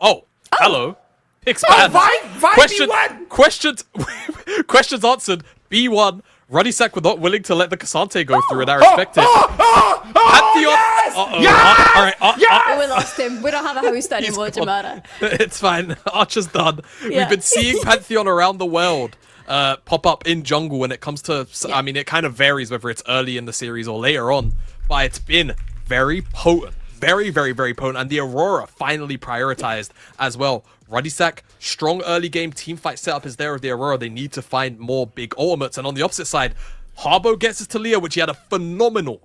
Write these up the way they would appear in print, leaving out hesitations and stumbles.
Oh, hello. Picks banned. Questions answered. B1. Ruddy was not willing to let the Cassante go through, and I respect it. Pantheon. We lost him. We don't have a host anymore, Jamara. It's fine. Archer's done. We've been seeing Pantheon around the world pop up in jungle when it comes to. I mean, it kind of varies whether it's early in the series or later on, but it's been very potent. Very, very, very potent. And the Aurora finally prioritized as well. Ruddysack, strong early game teamfight setup is there with the Aurora. They need to find more big ultimates. And on the opposite side, Harbo gets his Talia, which he had a phenomenal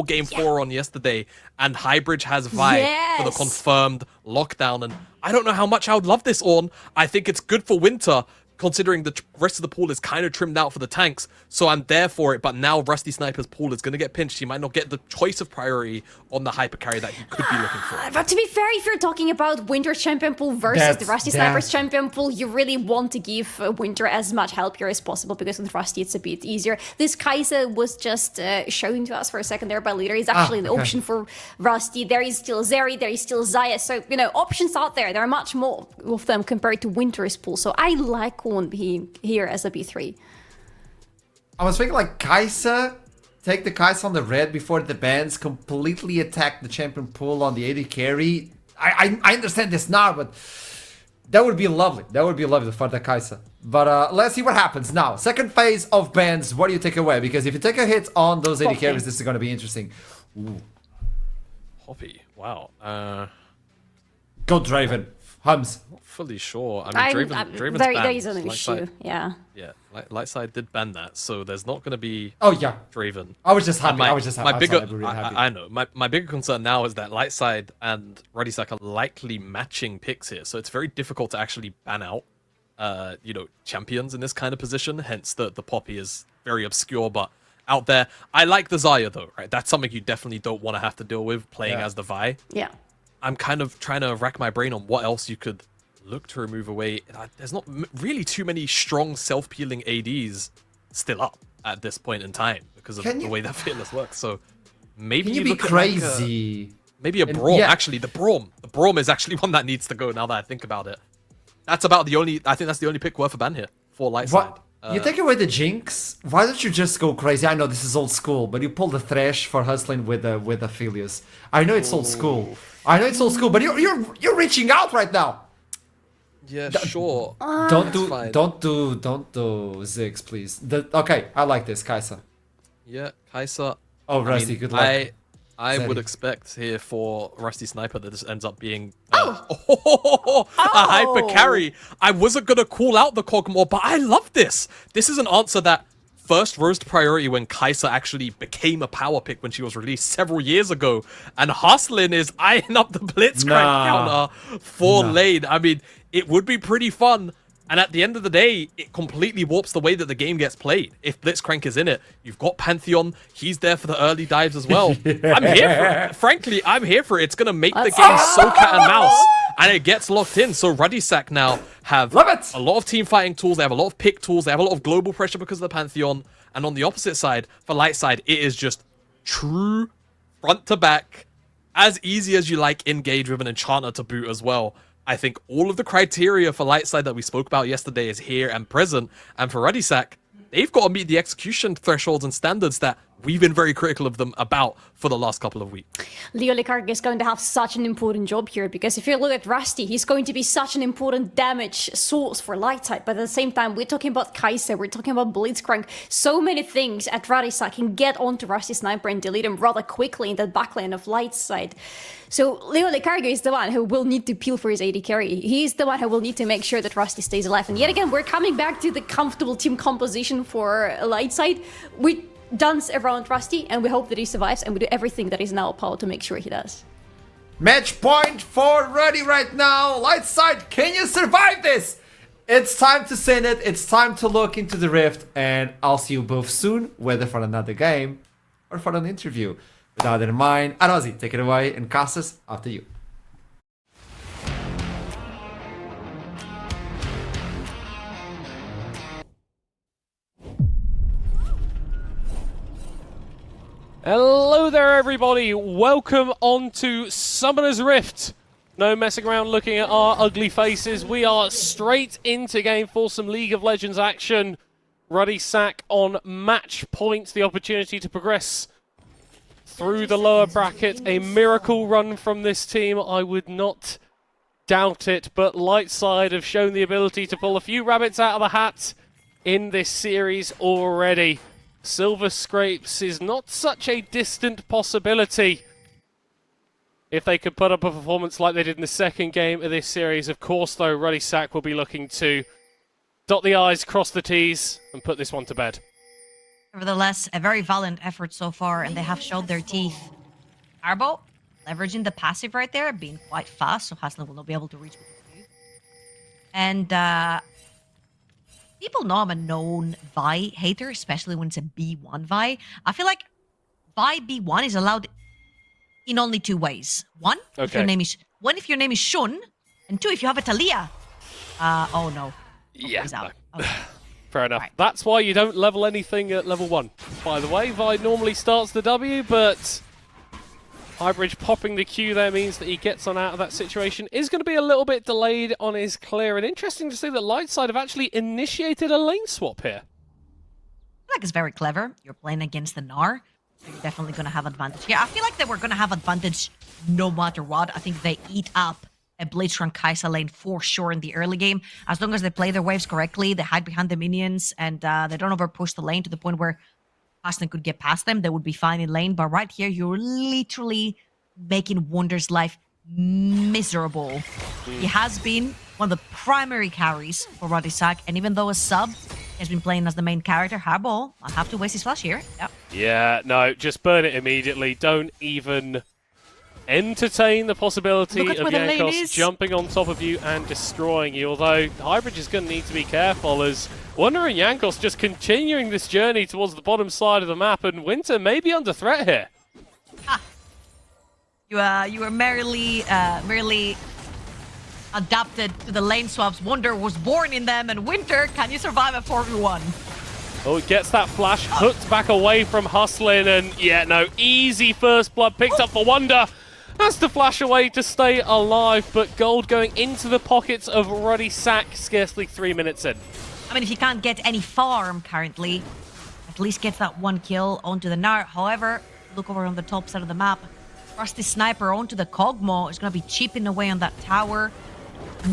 game 4 on yesterday. And Highbridge has Vi for the confirmed lockdown. And I don't know how much I would love this on. I think it's good for winter, considering the rest of the pool is kind of trimmed out for the tanks. So I'm there for it, but now Rusty Sniper's pool is going to get pinched. He might not get the choice of priority on the hyper carry that he could be looking for. But to be fair, if you're talking about Winter's champion pool versus the Rusty Sniper's champion pool, you really want to give Winter as much help here as possible, because with Rusty it's a bit easier. This Kai'Sa was just shown to us for a second there by Leader. He's actually an option for Rusty. There is still Zeri, there is still Zaya. So, you know, options out there. There are much more of them compared to Winter's pool. So I like one being here as a B3. I was thinking like Kai'Sa, take the Kai'Sa on the red before the bans, completely attack the champion pool on the AD carry. I understand this now, but that would be lovely. That would be lovely for the Kai'Sa. But let's see what happens now. Second phase of bans, what do you take away? Because if you take a hit on those AD carries, this is going to be interesting. Ooh. Hoppy, wow. Go Draven. Hums. Not fully sure. I mean, Draven's there banned. is an issue, yeah. Yeah, Lightside did ban that, so there's not going to be Draven. I was just happy. I know. My bigger concern now is that Lightside and Ruddysack are likely matching picks here, so it's very difficult to actually ban out, champions in this kind of position. Hence, the Poppy is very obscure, but out there. I like the Xayah though, right? That's something you definitely don't want to have to deal with playing as the Vi. Yeah. I'm kind of trying to rack my brain on what else you could look to remove away. There's not really too many strong self-peeling ADs still up at this point in time because of the way that Fearless works. So maybe you be crazy. Maybe a Braum. Yeah. Actually, the Braum is actually one that needs to go now that I think about it. That's about the only. I think that's the only pick worth a ban here for Lightside. You take away the Jinx. Why don't you just go crazy? I know this is old school, but you pull the Thresh for hustling with Aphelios. I know it's old school. But you're reaching out right now. Yeah, sure. Don't do Ziggs, please. Okay, I like this, Kai'Sa. Yeah, Kai'Sa. Oh, Rusty, good luck. I would expect here for Rusty Sniper that this ends up being a hyper carry. I wasn't going to call out the Kog'Maw, but I love this. This is an answer that first rose to priority when Kai'Sa actually became a power pick when she was released several years ago. And Hustlin is eyeing up the Blitzcrank counter for lane. I mean, it would be pretty fun. And at the end of the day, it completely warps the way that the game gets played. If Blitzcrank is in it, you've got Pantheon. He's there for the early dives as well. I'm here for it. Frankly, I'm here for it. It's going to make the game so cat and mouse. And it gets locked in. So Ruddysack now have a lot of team fighting tools. They have a lot of pick tools. They have a lot of global pressure because of the Pantheon. And on the opposite side, for Lightside, it is just true front to back. As easy as you like, engage with an Enchanter to boot as well. I think all of the criteria for Lightside that we spoke about yesterday is here and present. And for Ruddysack, they've got to meet the execution thresholds and standards that we've been very critical of them about for the last couple of weeks. Leo Likarg is going to have such an important job here, because if you look at Rusty, he's going to be such an important damage source for Lightside. But at the same time, we're talking about Kai'Sa, we're talking about Blitzcrank. So many things at Ruddysack can get onto Rusty Sniper and delete him rather quickly in that backline of Lightside. So Leo Likarg is the one who will need to peel for his AD carry. He's the one who will need to make sure that Rusty stays alive. And yet again, we're coming back to the comfortable team composition for Lightside. We dance around Rusty, and we hope that he survives, and we do everything that is in our power to make sure he does. Match point for Ruddy right now. Lightside, can you survive this? It's time to send it. It's time to look into the rift, and I'll see you both soon, whether for another game or for an interview. With that in mind, Anazi, take it away, and Casas, after you. Hello there everybody, welcome on to Summoner's Rift. No messing around looking at our ugly faces. We are straight into game for some League of Legends action. Ruddy Sack on match point. The opportunity to progress through the lower bracket. A miracle run from this team. I would not doubt it. But Lightside have shown the ability to pull a few rabbits out of the hat in this series already. Silver Scrapes is not such a distant possibility. If they could put up a performance like they did in the second game of this series. Of course, though, Ruddy Sack will be looking to dot the I's, cross the T's, and put this one to bed. Nevertheless, a very valiant effort so far, and they have showed their teeth. Arbo, leveraging the passive right there, being quite fast, so Haslin will not be able to reach with the Q. And, people know I'm a known Vi hater, especially when it's a B1 Vi. I feel like Vi B1 is allowed in only two ways. One, if your name is Shun, and two, if you have a Talia. Oh no. Yeah. He's out. No. Okay. Fair enough. Right. That's why you don't level anything at level 1. By the way, Vi normally starts the W, but Highbridge popping the Q there means that he gets on out of that situation. Is going to be a little bit delayed on his clear, and interesting to see that Lightside have actually initiated a lane swap here. I feel like it's very clever. You're playing against the Gnar. So you're definitely going to have advantage. Yeah, I feel like they were going to have advantage no matter what. I think they eat up a Blitzcrank Kai'Sa lane for sure in the early game. As long as they play their waves correctly, they hide behind the minions, and they don't overpush the lane to the point where Aston could get past them. They would be fine in lane. But right here, you're literally making Wonder's life miserable. He has been one of the primary carries for Ruddy Sack, and even though a sub has been playing as the main character, Harbol, I'll have to waste his flash here. Yep. Yeah, no, just burn it immediately. Don't even entertain the possibility of Jankos jumping on top of you and destroying you. Although Highbridge is going to need to be careful, as Wonder and Jankos just continuing this journey towards the bottom side of the map, and Winter may be under threat here. You were merely adapted to the lane swaps. Wonder was born in them, and Winter, can you survive a 4v1? Oh, he gets that flash, hooked back away from Hustlin, and yeah, no, easy first blood picked up for Wonder. Has to flash away to stay alive, but gold going into the pockets of Ruddy Sack scarcely 3 minutes in. I mean, if he can't get any farm currently, at least gets that one kill onto the Gnar. However, look over on the top side of the map. Rusty Sniper onto the Kog'Maw is going to be chipping away on that tower.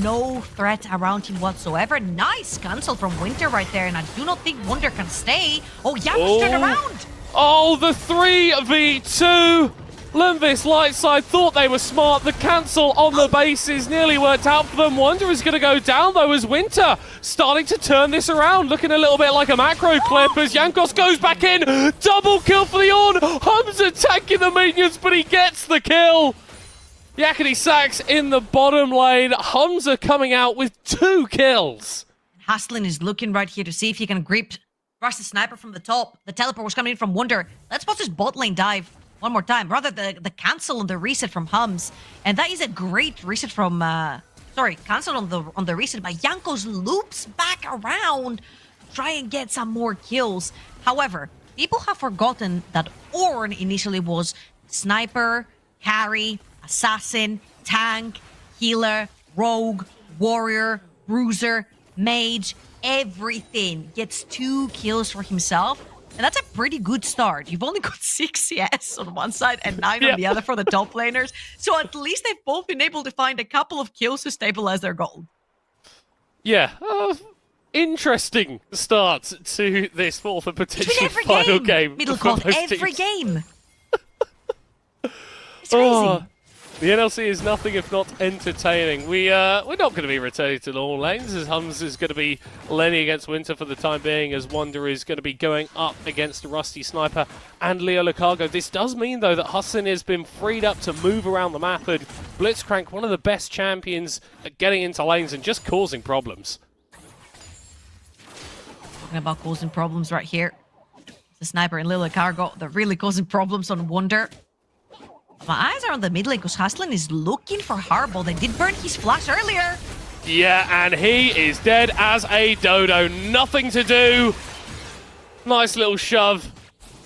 No threat around him whatsoever. Nice cancel from Winter right there, and I do not think Wonder can stay. Oh, Jankos turned around! Oh, the 3v2! Lundqvist Lightside thought they were smart. The cancel on the bases nearly worked out for them. Wonder is going to go down, though, as Winter starting to turn this around. Looking a little bit like a macro clip as Jankos goes back in. Double kill for the Ornn. Hums attacking the minions, but he gets the kill. Yakety Sax in the bottom lane. Humza coming out with 2 kills. Haslin is looking right here to see if he can grip Rush the Sniper from the top. The teleport was coming in from Wonder. Let's watch this bot lane dive one more time. Rather, the cancel and the reset from Hums. And that is a great reset from... cancel on the reset. But Jankos loops back around. Try and get some more kills. However, people have forgotten that Ornn initially was Sniper, Carry, Assassin, Tank, Healer, Rogue, Warrior, Bruiser, Mage, everything. Gets 2 kills for himself. And that's a pretty good start. You've only got 6 CS on one side and 9 on the other for the top laners. So at least they've both been able to find a couple of kills to stabilize their gold. Yeah, interesting start to this fourth and potentially final game. Middle court, every game. It's crazy. The NLC is nothing if not entertaining. We're not going to be returning to normal lanes, as Hums is going to be laning against Winter for the time being, as Wonder is going to be going up against Rusty Sniper and Leo Lucago. This does mean, though, that Hussin has been freed up to move around the map, and Blitzcrank, one of the best champions at getting into lanes and just causing problems. Talking about causing problems right here. The Sniper and Leo Lucago, they're really causing problems on Wonder. My eyes are on the mid lane because Haslin is looking for Harbol. They did burn his flash earlier. Yeah, and he is dead as a dodo. Nothing to do. Nice little shove.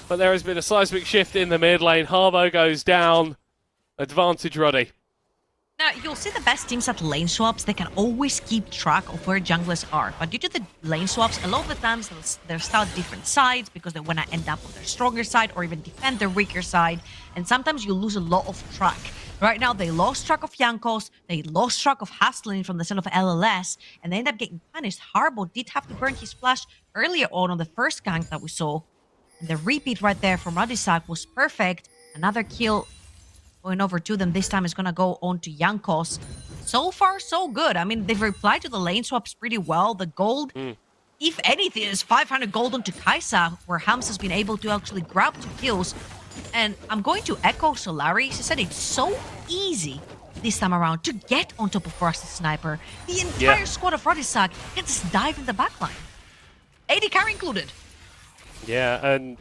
But there has been a seismic shift in the mid lane. Harbo goes down. Advantage Ruddy. Now, you'll see the best teams at lane swaps, they can always keep track of where junglers are. But due to the lane swaps, a lot of the times they'll start different sides because they want to end up on their stronger side or even defend their weaker side. And sometimes you lose a lot of track. Right now, they lost track of Jankos, they lost track of Hastlin from the side of LLS, and they end up getting punished. Harbo did have to burn his flash earlier on the first gank that we saw. And the repeat right there from Ruddy was perfect. Another kill going over to them. This time is going to go on to Jankos. So far, so good. I mean, they've replied to the lane swaps pretty well. The gold, if anything, is 500 gold onto Kai'Sa, where Hams has been able to actually grab 2 kills. And I'm going to echo Solari. She said it's so easy this time around to get on top of Rusty Sniper. The entire squad of Ruddy can just dive in the backline. AD carry included. Yeah, and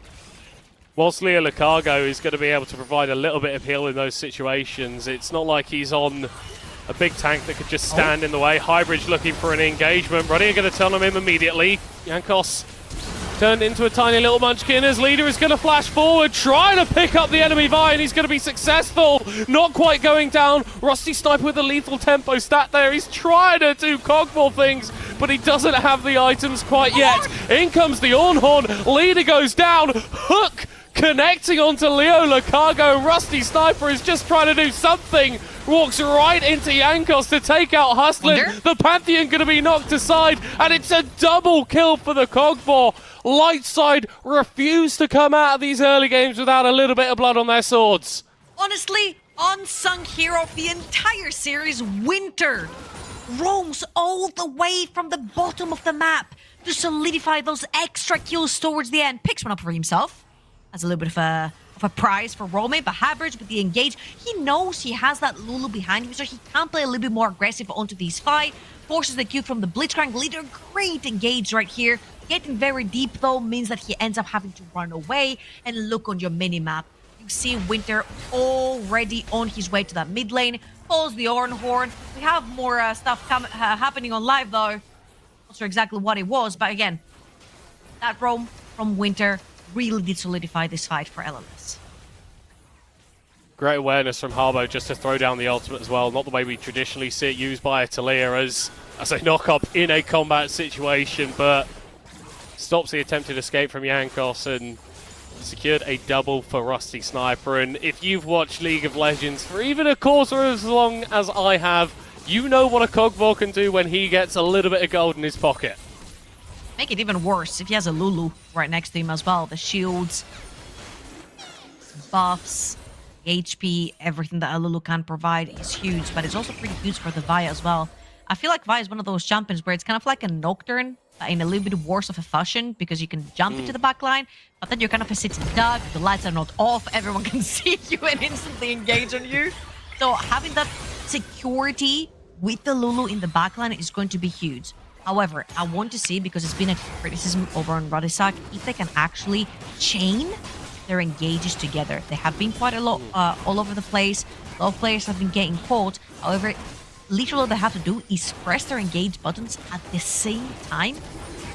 whilst Leo Lucago is going to be able to provide a little bit of heal in those situations, it's not like he's on a big tank that could just stand in the way. Highbridge looking for an engagement. Ruddy are going to turn on him immediately. Jankos turned into a tiny little munchkin as leader is going to flash forward, trying to pick up the enemy Vi, and he's going to be successful. Not quite going down. Rusty Sniper with a lethal tempo stat there. He's trying to do Cogmore things, but he doesn't have the items quite yet. In comes the Ornhorn. Leader goes down. Hook connecting onto Leo Lucago. Rusty Sniper is just trying to do something. Walks right into Jankos to take out Hustlin. The Pantheon going to be knocked aside, and it's a double kill for the Cogmore. Lightside refuse to come out of these early games without a little bit of blood on their swords. Honestly, unsung hero of the entire series, Winter, roams all the way from the bottom of the map to solidify those extra kills towards the end. Picks one up for himself. Has a little bit of a prize for roaming, but Havertz with the engage, he knows he has that Lulu behind him, so he can play a little bit more aggressive onto these fight. Forces the Q from the Blitzcrank leader. Great engage right here. Getting very deep though means that he ends up having to run away. And look on your mini-map. You see Winter already on his way to that mid lane. Pulls the Ornhorn. We have more stuff happening on live though. Not sure exactly what it was, but again, that roam from Winter really did solidify this fight for LLS. Great awareness from Harbo just to throw down the ultimate as well. Not the way we traditionally see it used by a Talia as a knock-up in a combat situation, but stops the attempted escape from Jankos and secured a double for Rusty Sniper. And if you've watched League of Legends for even a quarter as long as I have, you know what a Cogmore can do when he gets a little bit of gold in his pocket. Make it even worse if he has a Lulu right next to him as well. The shields, buffs, HP, everything that a Lulu can provide is huge, but it's also pretty huge for the Vi as well. I feel like Vi is one of those champions where it's kind of like a Nocturne in a little bit worse of a fashion because you can jump into the backline, but then you're kind of a sitting duck, the lights are not off, everyone can see you and instantly engage on you. So having that security with the Lulu in the backline is going to be huge. However, I want to see, because it's been a criticism over on Ruddy, if they can actually chain their engages together. They have been quite a lot all over the place. A lot of players have been getting caught. However, literally all they have to do is press their engage buttons at the same time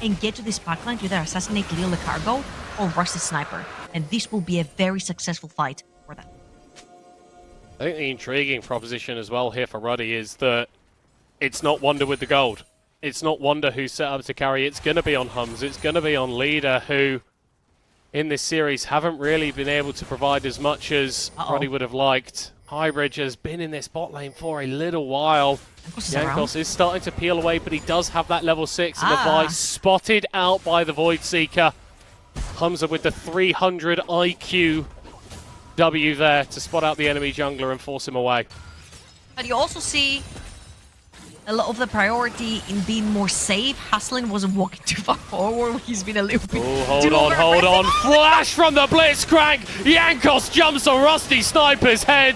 and get to this backline to either assassinate Leo Lucago or Rusty Sniper. And this will be a very successful fight for them. I think the intriguing proposition as well here for Ruddy is that it's not Wonder with the gold. It's not Wonder who's set up to carry. It's going to be on Hums. It's going to be on Leader, who in this series haven't really been able to provide as much as Ruddy would have liked. Highbridge has been in this bot lane for a little while. Jankos is starting to peel away, but he does have that level 6, and the Vi spotted out by the Void Seeker. Humza with the 300 IQ W there to spot out the enemy jungler and force him away. But you also see a lot of the priority in being more safe. Haslin wasn't walking too far forward. He's been a little bit hold on. Flash from the Blitzcrank. Jankos jumps on Rusty Sniper's head.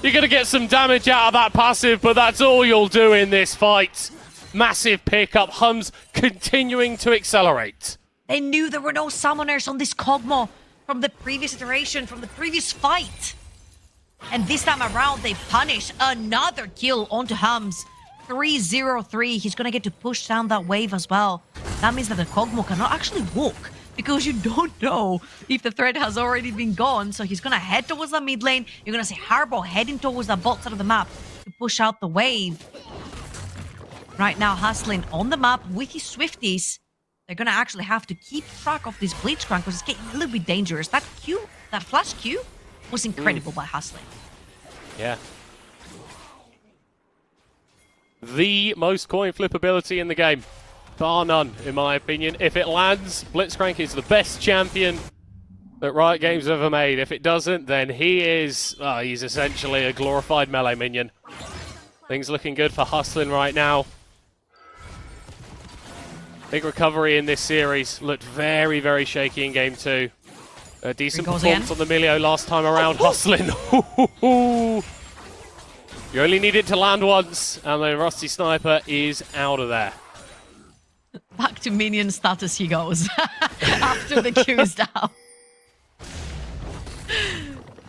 You're going to get some damage out of that passive, but that's all you'll do in this fight. Massive pickup. Hums continuing to accelerate. They knew there were no summoners on this Cogmo from the previous iteration, from the previous fight. And this time around, they punish another kill onto Hums. 3-0-3. He's going to get to push down that wave as well. That means that the Cogmo cannot actually walk, because you don't know if the threat has already been gone. So he's going to head towards the mid lane. You're going to see Harbo heading towards the bot side of the map to push out the wave. Right now, hustling on the map with his Swifties. They're gonna actually have to keep track of this Blitzcrank because it's getting a little bit dangerous. That Q, that flash Q, was incredible by hustling. Yeah. The most coin flip ability in the game. Bar none, in my opinion. If it lands, Blitzcrank is the best champion that Riot Games have ever made. If it doesn't, then he's essentially a glorified melee minion. Things looking good for hustling right now. Big recovery in this series. Looked very, very shaky in game 2. A decent performance on the Milio last time around. Hustling. You only need it to land once, and then Rusty Sniper is out of there. Back to minion status he goes after the Q's down.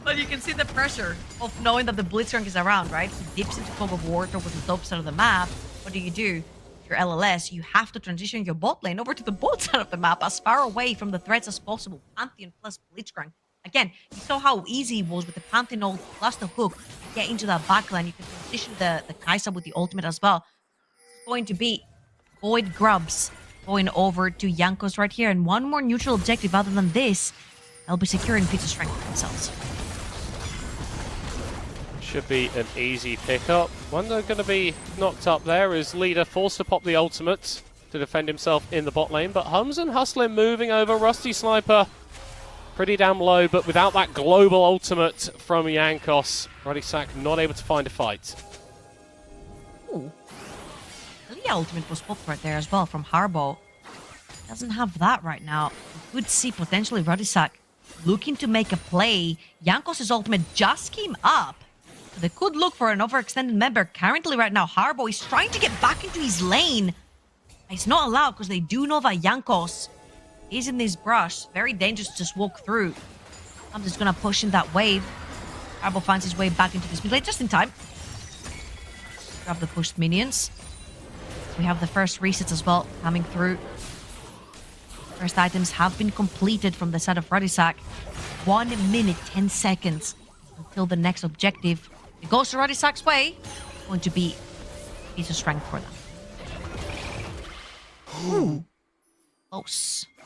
But you can see the pressure of knowing that the Blitzcrank is around, right? He dips into fog of water with the top side of the map. What do? Your LLS, you have to transition your bot lane over to the bot side of the map as far away from the threats as possible. Pantheon plus Blitzcrank. Again, you saw how easy it was with the Pantheon ult plus the hook to get into that backline. You can transition the Kai'Sa with the ultimate as well. It's going to be Void Grubs going over to Jankos right here. And one more neutral objective other than this, they'll be securing Pizza Strength for themselves. Should be an easy pickup. One that's going to be knocked up there is Leader forced to pop the ultimate to defend himself in the bot lane. But Hums and Hustling moving over. Rusty Sniper pretty damn low, but without that global ultimate from Jankos, Ruddy Sack not able to find a fight. Ooh. The ultimate was popped right there as well from Harbo. Doesn't have that right now. We could see potentially Ruddy Sack looking to make a play. Jankos' ultimate just came up. They could look for an overextended member. Currently right now, Harbo is trying to get back into his lane. It's not allowed because they do know that Jankos is in this brush. Very dangerous to just walk through. I'm just going to push in that wave. Harbo finds his way back into this mid lane just in time. Grab the pushed minions. We have the first resets as well coming through. First items have been completed from the side of Ruddy Sack. 1 minute, 10 seconds until the next objective. It goes to Ruddy Sack's way. Going to be a piece of strength for them. Ooh. Close. I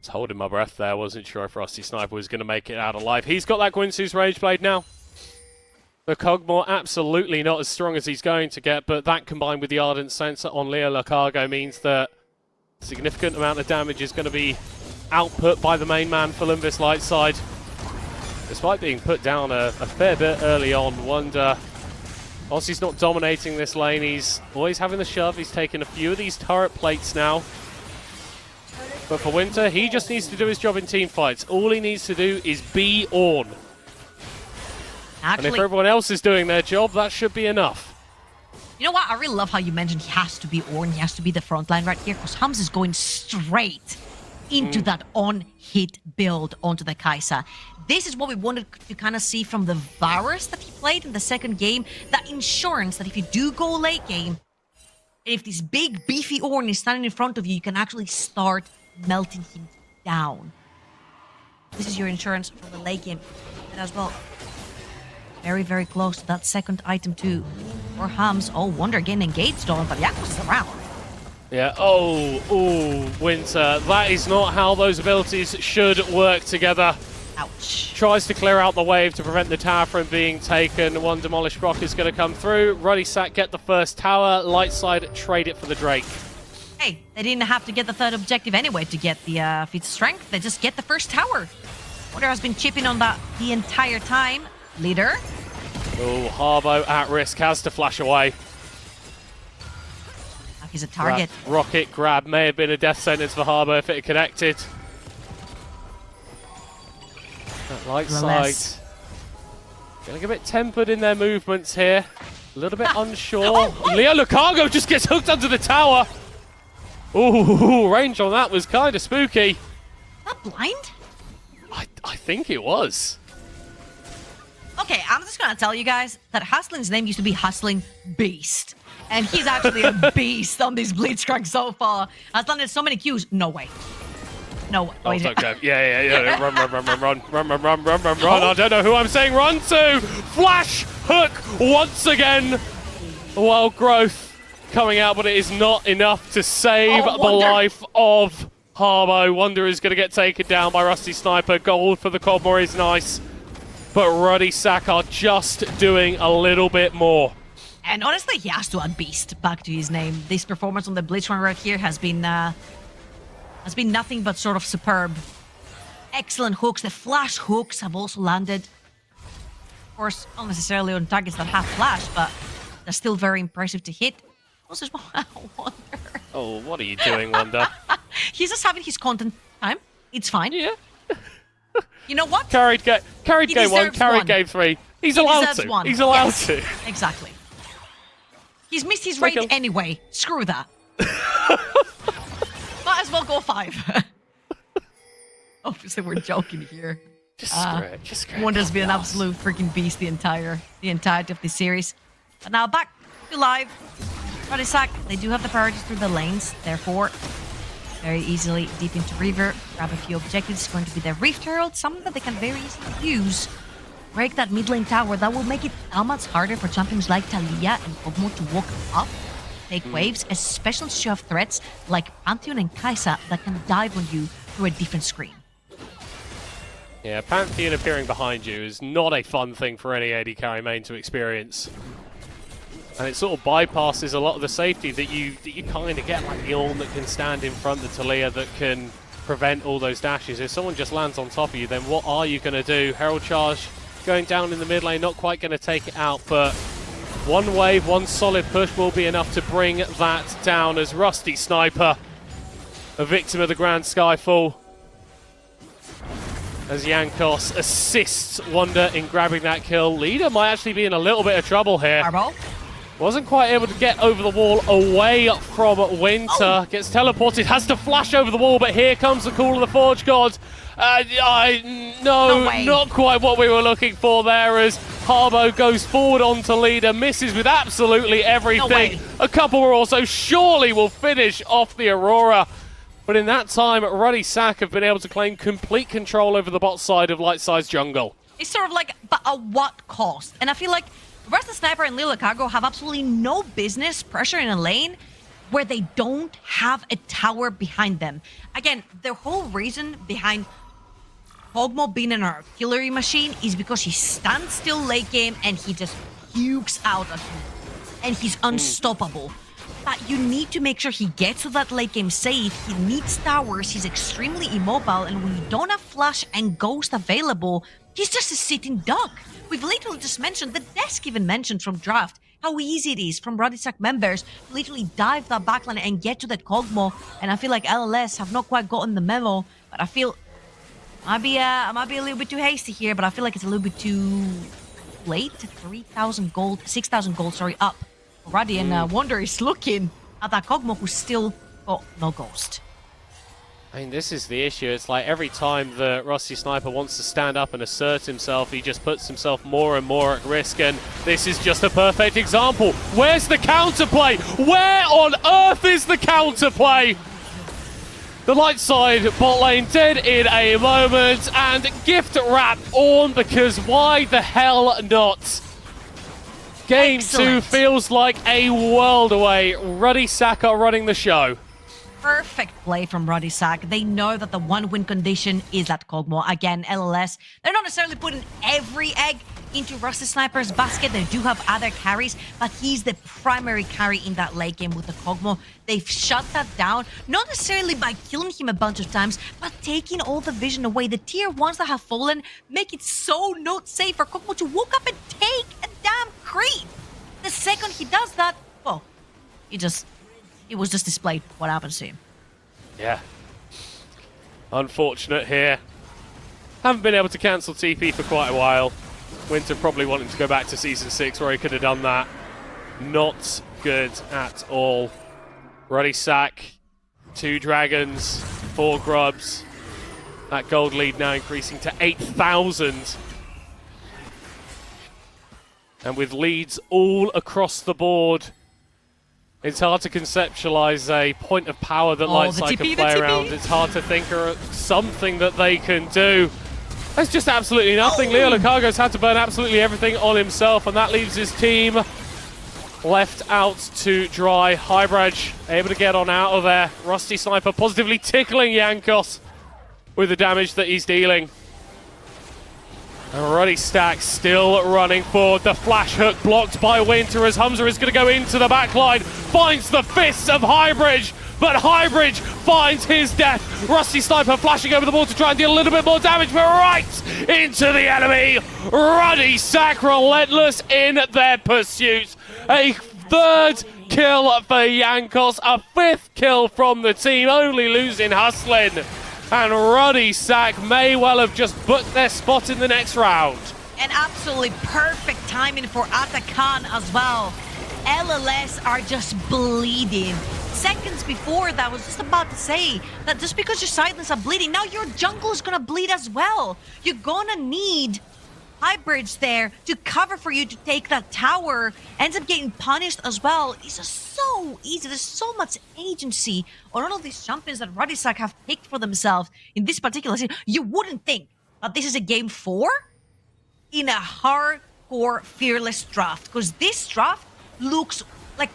was holding my breath there. Wasn't sure if Rusty Sniper was going to make it out alive. He's got that Gwynsu's Rage Blade now. The Cogmore absolutely not as strong as he's going to get, but that combined with the Ardent Sensor on Leo Lacargo means that a significant amount of damage is going to be output by the main man for Lundqvist Lightside. Despite being put down a fair bit early on, Wonder, whilst he's not dominating this lane, he's always having the shove. He's taken a few of these turret plates now. But for Winter, he just needs to do his job in team fights. All he needs to do is be on. And if everyone else is doing their job, that should be enough. You know what? I really love how you mentioned he has to be Ornn. He has to be the front line right here because Hums is going straight into that on-hit build onto the Kai'Sa. This is what we wanted to kind of see from the Varus that he played in the second game. That insurance that if you do go late game, if this big beefy Ornn is standing in front of you, you can actually start melting him down. This is your insurance for the late game and as well. Very, very close to that second item too. For Hums. Oh, Wonder getting engaged on, but Jankos is around. Yeah, Winter. That is not how those abilities should work together. Ouch. Tries to clear out the wave to prevent the tower from being taken. One demolished rock is going to come through. Ruddy Sack get the first tower. Lightside trade it for the Drake. Hey, they didn't have to get the third objective anyway to get the feat of strength. They just get the first tower. Wonder has been chipping on that the entire time. Leader. Oh, Harbo at risk, has to flash away. He's a target. That rocket grab may have been a death sentence for Harbo if it had connected. That light side getting a bit tempered in their movements here. A little bit unsure. Leo Lucago just gets hooked under the tower. Ooh, range on that was kind of spooky. That blind? I think it was. Okay, I'm just gonna tell you guys that Hustling's name used to be Hustling Beast. And he's actually a beast on this Blitzcrank so far. Has landed so many Qs. No way. No way. Oh, okay. Yeah. Run. I don't know who I'm saying run to. Flash hook once again Wild growth coming out, but it is not enough to save the life of Harbo. Wonder is going to get taken down by Rusty Sniper. Gold for the Cogmore is nice, but Ruddy Sack are just doing a little bit more. And honestly, he has to add Beast back to his name. This performance on the Blitzcrank right here has been nothing but sort of superb. Excellent hooks. The flash hooks have also landed. Of course, not necessarily on targets that have flash, but they're still very impressive to hit. What's this Wonder? Oh, what are you doing, Wonder? He's just having his content time. It's fine. Yeah. You know what? Carried game one, carried one. game three. He's He allowed deserves to. one. He's allowed Yes, to. Exactly. He's missed his Like rate a- anyway. Screw that. Might as well go 5. Obviously, we're joking here. Just screw it. Wonder's been an absolute freaking beast the entirety of this series. But now back to live. Ruddy Sack, they do have the priorities through the lanes, therefore very easily deep into River, grab a few objectives. It's going to be the Rift Herald, something that they can very easily use. Break that mid lane tower, that will make it that much harder for champions like Taliyah and Cogmo to walk up, take waves, especially if you have threats like Pantheon and Kai'Sa that can dive on you through a different screen. Yeah, Pantheon appearing behind you is not a fun thing for any AD carry main to experience. And it sort of bypasses a lot of the safety that you kind of get, like the Ornn that can stand in front, the Taliyah that can prevent all those dashes. If someone just lands on top of you, then what are you going to do? Herald Charge going down in the mid lane, not quite going to take it out, but one wave, one solid push will be enough to bring that down as Rusty Sniper, a victim of the Grand Skyfall, as Jankos assists Wonder in grabbing that kill. Leader might actually be in a little bit of trouble here. Arbo? Wasn't quite able to get over the wall away from Winter. Gets teleported, has to flash over the wall, but here comes the call of the Forge God. No, not quite what we were looking for there, as Harbo goes forward onto Leader, misses with absolutely everything. A couple more also surely will finish off the Aurora. But in that time, Ruddy Sack have been able to claim complete control over the bot side of Lightside's jungle. It's sort of like, but at what cost? And I feel like Rusty Sniper and Lil Cargo have absolutely no business pressuring a lane where they don't have a tower behind them. Again, the whole reason behind Cogmo being an artillery machine is because he stands still late game and he just pukes out at you. And he's unstoppable. But you need to make sure he gets to that late game safe. He needs towers, he's extremely immobile, and when you don't have Flash and Ghost available, he's just a sitting duck. We've literally just mentioned, the desk even mentioned from draft, how easy it is from Ruddy Sack members to literally dive that backline and get to that Cogmo. And I feel like LLS have not quite gotten the memo, but I feel I might be a little bit too hasty here, but I feel like it's a little bit too late. 3,000 gold, 6,000 gold, sorry, up. Ruddy and Wonder is looking at that Cogmo who's still got no Ghost. I mean, this is the issue. It's like every time the Rusty Sniper wants to stand up and assert himself, he just puts himself more and more at risk, and this is just a perfect example. Where's the counterplay? Where on earth is the counterplay? The light side bot lane dead in a moment, and gift wrap on, because why the hell not? Game Excellent. 2 feels like a world away. Ruddy Sack are running the show. Perfect play from Ruddy Sack. They know that the one-win condition is at Cogmo. Again, LLS, they're not necessarily putting every egg into Rusty Sniper's basket. They do have other carries, but he's the primary carry in that late game with the Cogmo. They've shut that down, not necessarily by killing him a bunch of times, but taking all the vision away. The tier 1s that have fallen make it so not safe for Cogmo to walk up and take a damn creep. The second he does that, well, it was just displayed what happens to him. Yeah. Unfortunate here. Haven't been able to cancel TP for quite a while. Winter probably wanting to go back to Season 6 where he could have done that. Not good at all. Ruddy Sack, 2 dragons, 4 grubs. That gold lead now increasing to 8,000. And with leads all across the board, it's hard to conceptualize a point of power that Lightside can play around. It's hard to think of something that they can do. There's just absolutely nothing. Leo Lucago's had to burn absolutely everything on himself, and that leaves his team left out to dry. Hybridge able to get on out of there. Rusty Sniper positively tickling Jankos with the damage that he's dealing. And Ruddy Stack still running forward. The flash hook blocked by Winter as Humza is going to go into the backline. Finds the fists of Highbridge, but Highbridge finds his death. Rusty Sniper flashing over the wall to try and deal a little bit more damage, but right into the enemy. Ruddy Stack relentless in their pursuit. A third kill for Jankos, a fifth kill from the team, only losing Hustlin. And Ruddy Sack may well have just booked their spot in the next round. And absolutely perfect timing for Atakan as well. LLS are just bleeding. Seconds before that, I was just about to say that just because your sidelings are bleeding, now your jungle is gonna bleed as well. You're gonna need Highbridge there to cover for you to take that tower. Ends up getting punished as well. It's just so easy. There's so much agency on all of these champions that Ruddy Sack have picked for themselves in this particular season. You wouldn't think that this is a game 4 in a hardcore fearless draft, because this draft looks like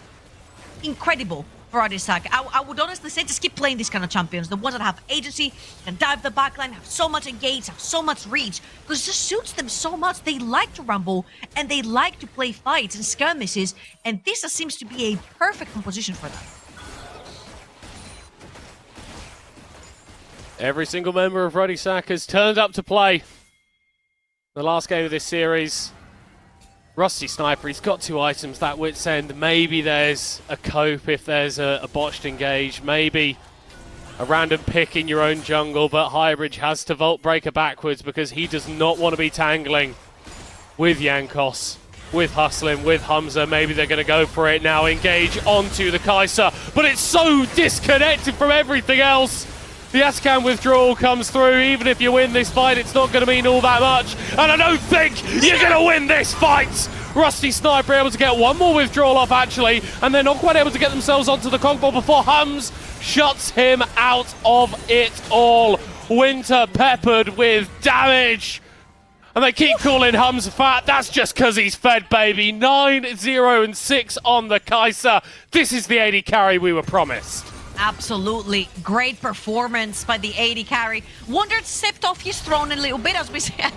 incredible for Ruddy Sack. I would honestly say just keep playing these kind of champions, the ones that have agency, can dive the backline, have so much engage, have so much reach, because it just suits them so much. They like to rumble and they like to play fights and skirmishes, and this just seems to be a perfect composition for them. Every single member of Ruddy Sack has turned up to play. The last game of this series, Rusty Sniper, he's got 2 items, that Wit's End. Maybe there's a cope if there's a botched engage. Maybe a random pick in your own jungle, but Highbridge has to Vault Breaker backwards because he does not want to be tangling with Jankos, with Hustlin, with Humza. Maybe they're going to go for it now. Engage onto the Kai'Sa, but it's so disconnected from everything else. The Atakan withdrawal comes through. Even if you win this fight, it's not going to mean all that much. And I don't think you're going to win this fight. Rusty Sniper able to get one more withdrawal off, actually, and they're not quite able to get themselves onto the Conk Ball before Hums shuts him out of it all. Winter peppered with damage. And they keep calling Hums fat. That's just because he's fed, baby. 9-0-6 on the Kai'Sa. This is the AD carry we were promised. Absolutely great performance by the AD carry. Wonder sipped off his throne a little bit as we said.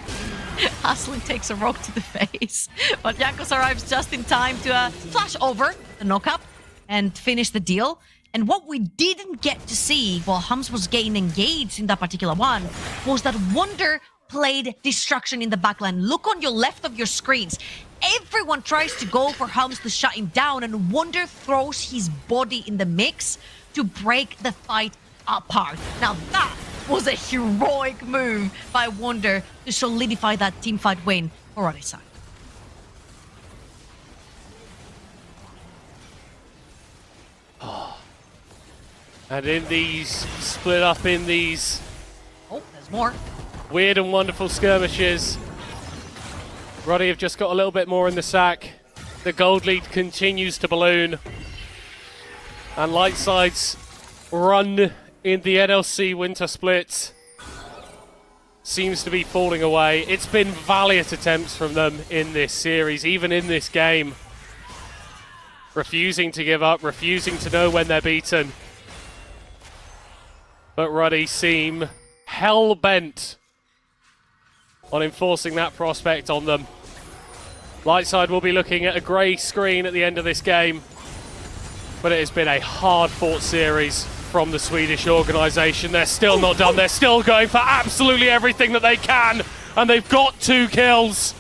Haslin takes a rock to the face, but Jankos arrives just in time to flash over the knock-up and finish the deal. And what we didn't get to see while Hums was getting engaged in that particular one was that Wonder played destruction in the backline. Look on your left of your screens. Everyone tries to go for Hums to shut him down, and Wonder throws his body in the mix to break the fight apart. Now that was a heroic move by Wonder to solidify that teamfight win for Ruddy Sack. And in these, split up in these... Oh, there's more. Weird and wonderful skirmishes. Ruddy have just got a little bit more in the sack. The gold lead continues to balloon. And Lightside's run in the NLC winter split seems to be falling away. It's been valiant attempts from them in this series, even in this game. Refusing to give up, refusing to know when they're beaten. But Ruddy seem hell-bent on enforcing that prospect on them. Lightside will be looking at a grey screen at the end of this game. But it has been a hard-fought series from the Swedish organisation. They're still not done. They're still going for absolutely everything that they can. And they've got 2 kills.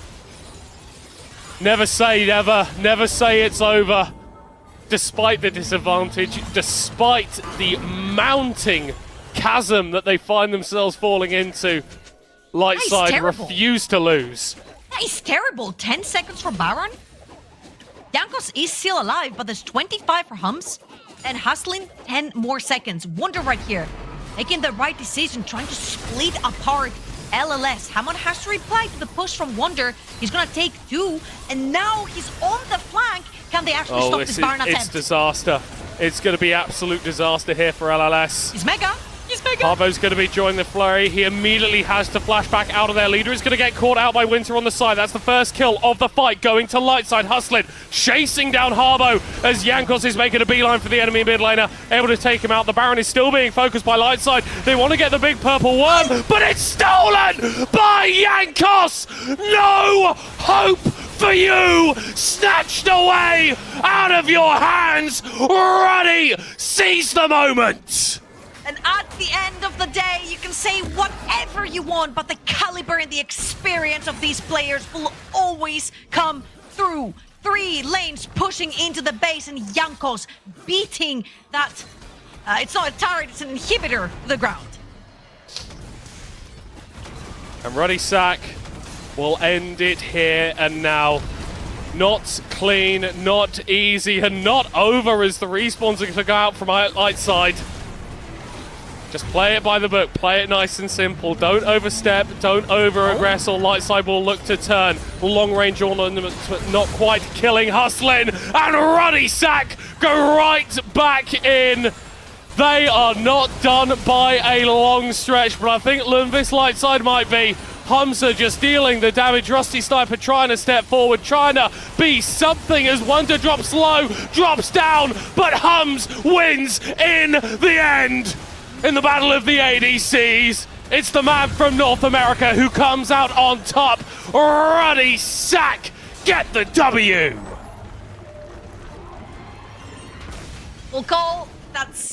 Never say never. Never say it's over. Despite the disadvantage, despite the mounting chasm that they find themselves falling into, Lightside refuse to lose. That is terrible. 10 seconds for Baron. Jankos is still alive, but there's 25 for Hums. And Haslin, 10 more seconds. Wonder right here. Making the right decision, trying to split apart LLS. Hammond has to reply to the push from Wonder. He's going to take 2. And now he's on the flank. Can they actually stop this Baron attempt? It's disaster. It's going to be absolute disaster here for LLS. He's mega. He's Harbo's going to be joining the flurry. He immediately has to flash back out of there. Leader is going to get caught out by Winter on the side. That's the first kill of the fight going to Lightside. Hustling, chasing down Harbo as Jankos is making a beeline for the enemy mid laner. Able to take him out. The Baron is still being focused by Lightside. They want to get the big purple worm, but it's stolen by Jankos! No hope for you! Snatched away out of your hands! Ruddy, seize the moment! And at the end of the day, you can say whatever you want, but the caliber and the experience of these players will always come through. 3 lanes pushing into the base and Jankos beating that. It's not a turret, it's an inhibitor to the ground. And Ruddy Sack will end it here and now. Not clean, not easy, and not over as the respawns are going to go out from Lightside. Just play it by the book, play it nice and simple. Don't overstep, don't over-aggress, or Lightside will look to turn. Long-range ornaments, but not quite killing Hustlin. And Ruddy Sack go right back in. They are not done by a long stretch, but I think Lundqvist Lightside might be. Humza just dealing the damage. Rusty Sniper trying to step forward, trying to be something as Wonder drops low, drops down, but Hums wins in the end. In the battle of the ADCs, it's the man from North America who comes out on top. Ruddy Sack, get the W. We'll call that's